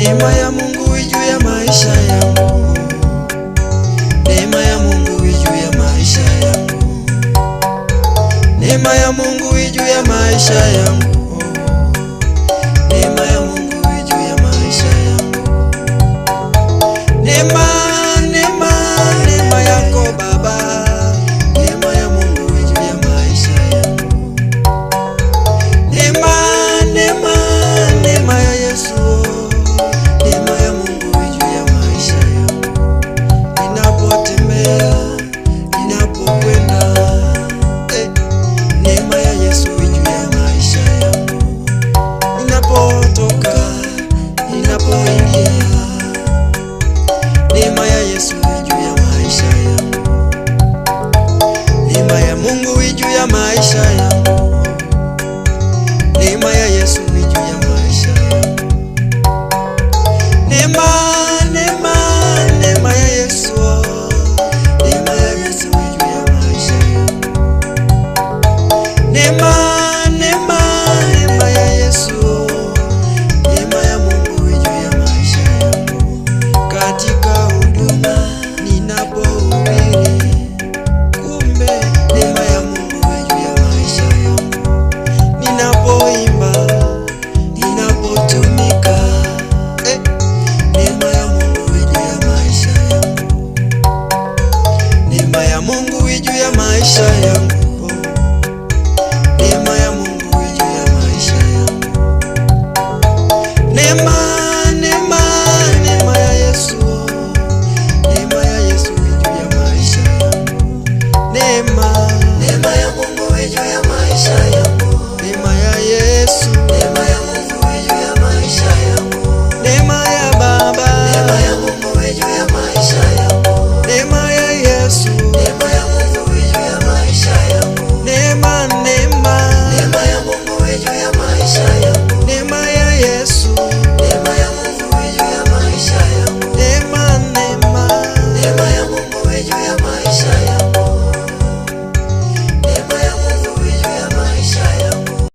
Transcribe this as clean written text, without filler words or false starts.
Neema ya Mungu juu ya maisha yangu. Neema ya Mungu juu ya maisha yangu. Neema ya Mungu juu ya maisha yangu. Neema ya Mungu juu ya maisha yangu. Neema, neema, neema yako Baba. Neema ya Mungu juu ya maisha yangu. Neema, neema, neema ya Yesu. Neema ya Mungu juu ya maisha yangu. Ninapotembea, ninapokwenda, neema ya Yesu juu ya maisha yangu. Ninapotoka, ninapoingia, neema ya Yesu juu ya maisha yangu. Neema ya Mungu juu ya maisha yangu. Neema ya Yesu juu ya maisha yangu. Neema, neema, neema ya Yesu. Neema ya Yesu juu ya maisha yangu. Neema, neema, neema ya Yesu. Neema ya Mungu juu ya maisha yangu. Katika huduma ninapohubiri, kumbe neema ya Mungu juu ya maisha yangu. Ninapoimba, ninapotumika, neema ya Mungu juu ya maisha yangu. Neema ya Mungu juu ya maisha yangu. Neema ya Mungu juu ya maisha yangu. Neema, neema, neema ya Yesu. Neema ya Yesu juu ya maisha yangu. Neema, neema ya Mungu juu ya maisha yangu.